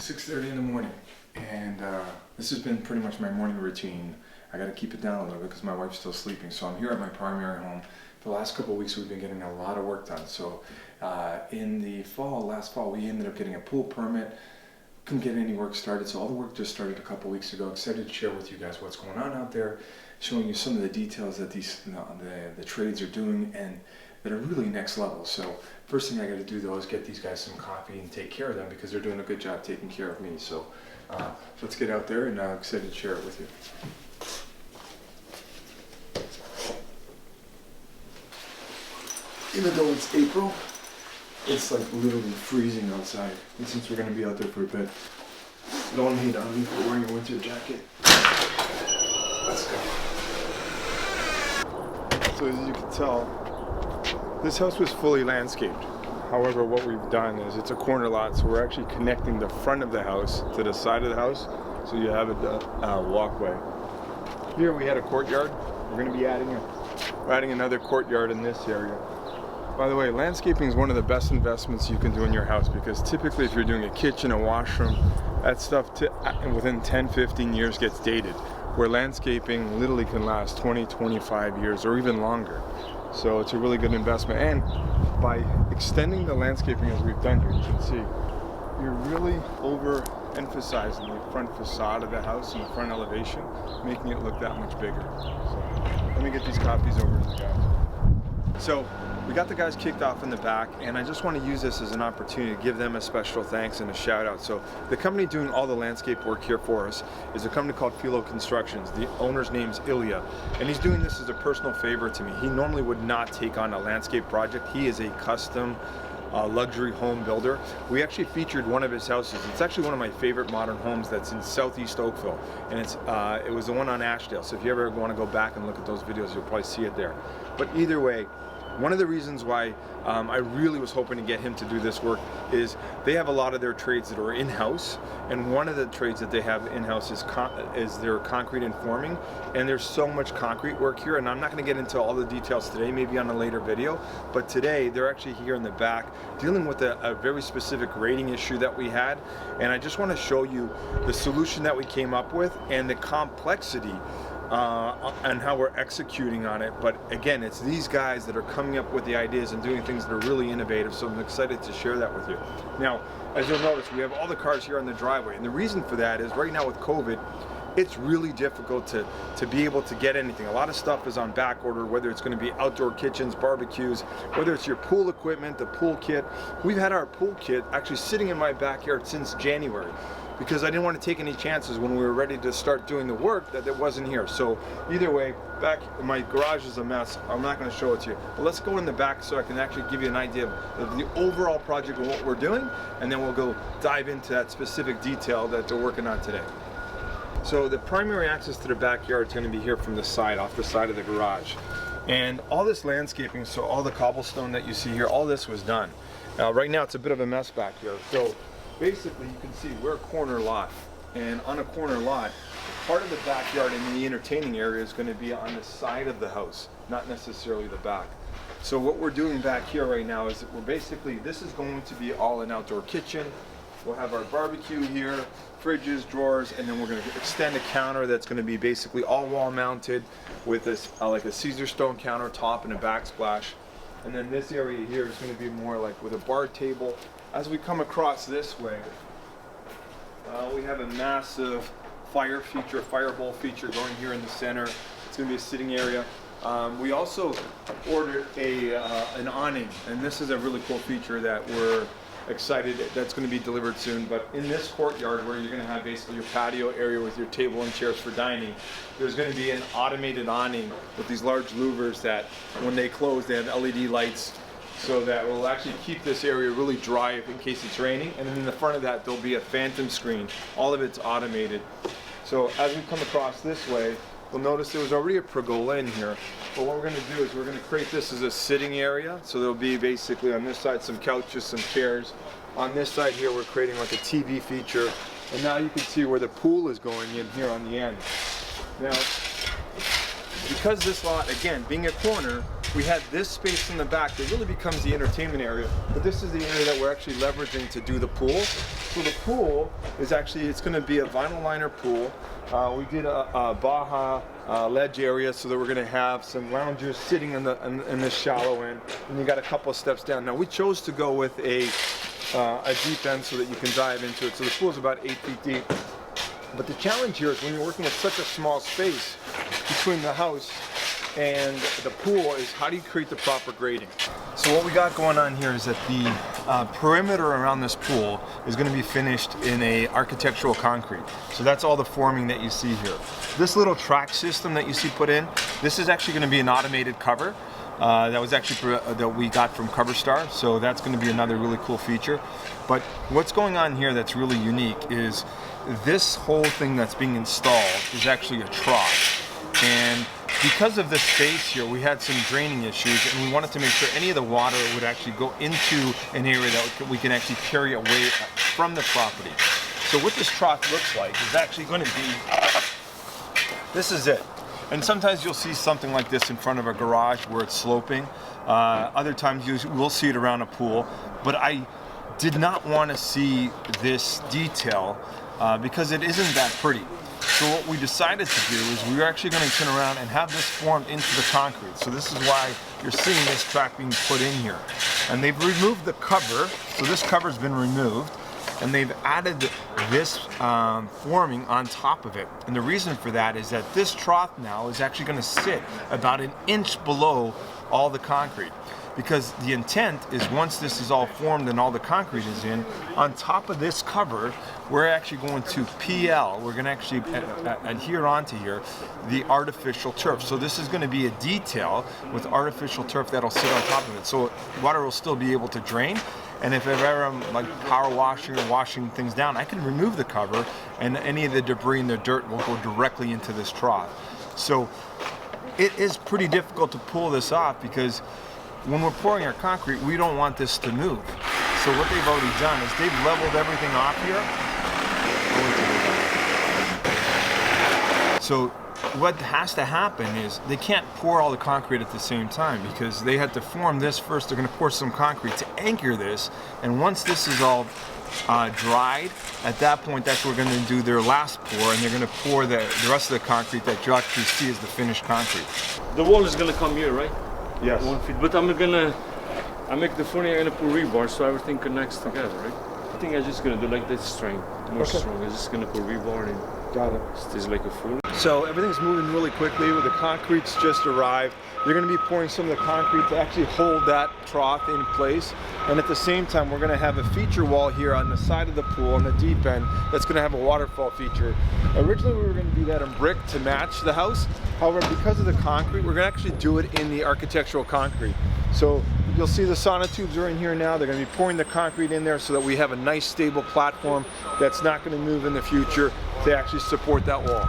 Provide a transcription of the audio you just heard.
6:30 in the morning, and this has been pretty much my morning routine. I got to keep it down a little bit because my wife's still sleeping. So I'm here at my primary home. For the last couple of weeks, we've been getting a lot of work done. So in the last fall, we ended up getting a pool permit. Couldn't get any work started, so all the work just started a couple weeks ago. Excited to share with you guys what's going on out there, showing you some of the details that the trades are doing and that are really next level. So first thing I got to do though is get these guys some coffee and take care of them because they're doing a good job taking care of me. So let's get out there, and I'm excited to share it with you. Even though it's April, it's like literally freezing outside. And since we're going to be out there for a bit, you don't want to hate on me for wearing a winter jacket. Let's go. So as you can tell, this house was fully landscaped. However, what we've done is it's a corner lot, so we're actually connecting the front of the house to the side of the house, so you have a walkway. Here we had a courtyard. We're going to be adding another courtyard in this area. By the way, landscaping is one of the best investments you can do in your house because typically if you're doing a kitchen, a washroom, that stuff within 10-15 years gets dated, where landscaping literally can last 20-25 years or even longer. So it's a really good investment, and by extending the landscaping as we've done here, you can see you're really overemphasizing the front facade of the house and the front elevation, making it look that much bigger. So let me get these copies over to the guys. So we got the guys kicked off in the back, and I just want to use this as an opportunity to give them a special thanks and a shout out. So the company doing all the landscape work here for us is a company called Philo Constructions. The owner's name's Ilya, and he's doing this as a personal favor to me. He normally would not take on a landscape project. He is a custom luxury home builder. We actually featured one of his houses. It's actually one of my favorite modern homes that's in Southeast Oakville, and it was the one on Ashdale. So if you ever want to go back and look at those videos, you'll probably see it there. But either way, one of the reasons why I really was hoping to get him to do this work is they have a lot of their trades that are in-house, and one of the trades that they have in-house is their concrete and forming, and there's so much concrete work here, and I'm not going to get into all the details today, maybe on a later video, but today they're actually here in the back dealing with a very specific grading issue that we had, and I just want to show you the solution that we came up with and the complexity and how we're executing on it. But again, it's these guys that are coming up with the ideas and doing things that are really innovative, so I'm excited to share that with you. Now, as you'll notice, we have all the cars here on the driveway, and the reason for that is right now with COVID, it's really difficult to be able to get anything. A lot of stuff is on back order, whether it's going to be outdoor kitchens, barbecues, whether it's your pool equipment, the pool kit. We've had our pool kit actually sitting in my backyard since January, because I didn't want to take any chances when we were ready to start doing the work that it wasn't here. So either way, my garage is a mess. I'm not going to show it to you. But let's go in the back so I can actually give you an idea of the overall project and what we're doing, and then we'll go dive into that specific detail that they're working on today. So the primary access to the backyard is going to be here from the side, off the side of the garage. And all this landscaping, so all the cobblestone that you see here, all this was done. Right now it's a bit of a mess back here. So basically you can see we're a corner lot, and on a corner lot, part of the backyard and the entertaining area is going to be on the side of the house, not necessarily the back. So what we're doing back here right now is that this is going to be all an outdoor kitchen. We'll have our barbecue here, fridges, drawers, and then we're going to extend a counter that's going to be basically all wall mounted with this like a Caesar stone countertop and a backsplash. And then this area here is going to be more like with a bar table. As we come across this way, we have a massive firebowl feature going here in the center. It's going to be a sitting area. We also ordered an awning, and this is a really cool feature that we're excited that's going to be delivered soon. But in this courtyard where you're going to have basically your patio area with your table and chairs for dining, there's going to be an automated awning with these large louvers that when they close they have LED lights, so that will actually keep this area really dry in case it's raining. And then in the front of that there'll be a phantom screen. All of it's automated. So as we come across this way, you'll notice there was already a pergola in here, but what we're going to do is we're going to create this as a sitting area. So there'll be basically on this side some couches, some chairs. On this side here we're creating like a TV feature, and now you can see where the pool is going in here on the end. Now, because this lot, again, being a corner, we had this space in the back that really becomes the entertainment area, but this is the area that we're actually leveraging to do the pool. So the pool is actually, it's going to be a vinyl liner pool. We did a Baja ledge area so that we're going to have some loungers sitting in the shallow end, and you got a couple of steps down. Now we chose to go with a deep end so that you can dive into it. So the pool is about 8 feet deep. But the challenge here is when you're working with such a small space between the house and the pool is how do you create the proper grading? So what we got going on here is that the perimeter around this pool is going to be finished in a architectural concrete. So that's all the forming that you see here. This little track system that you see put in, this is actually going to be an automated cover. That was actually that we got from CoverStar, so that's going to be another really cool feature. But what's going on here that's really unique is this whole thing that's being installed is actually a trough. And because of the space here, we had some draining issues, and we wanted to make sure any of the water would actually go into an area that we can actually carry away from the property. So what this trough looks like is actually going to be, this is it. And sometimes you'll see something like this in front of a garage where it's sloping. Other times you will see it around a pool. But I did not want to see this detail because it isn't that pretty. So what we decided to do is we were actually going to turn around and have this formed into the concrete. So this is why you're seeing this track being put in here. And they've removed the cover, so this cover's been removed, and they've added this forming on top of it. And the reason for that is that this trough now is actually going to sit about an inch below all the concrete. Because the intent is once this is all formed and all the concrete is in, on top of this cover, we're actually going to PL, we're going to actually adhere onto here the artificial turf. So this is going to be a detail with artificial turf that'll sit on top of it. So water will still be able to drain. And if ever I'm like power washing or washing things down, I can remove the cover and any of the debris and the dirt will go directly into this trough. So it is pretty difficult to pull this off because when we're pouring our concrete, we don't want this to move. So what they've already done is they've leveled everything off here. So what has to happen is they can't pour all the concrete at the same time because they had to form this first. They're going to pour some concrete to anchor this, and once this is all dried, at that point that's where we're going to do their last pour, and they're going to pour the rest of the concrete that you actually see as the finished concrete. The wall is going to come here, right? Yes. 1 feet, but I make the footing, I'm gonna put rebar so everything connects together, right? I think I'm just gonna do like this strength, more strong. I'm just gonna put rebar in. Got it. It's like a full. So everything's moving really quickly. The concrete's just arrived. They're going to be pouring some of the concrete to actually hold that trough in place. And at the same time, we're going to have a feature wall here on the side of the pool on the deep end that's going to have a waterfall feature. Originally, we were going to do that in brick to match the house. However, because of the concrete, we're going to actually do it in the architectural concrete. So you'll see the sonotubes are in here now. They're going to be pouring the concrete in there so that we have a nice stable platform that's not going to move in the future to actually support that wall.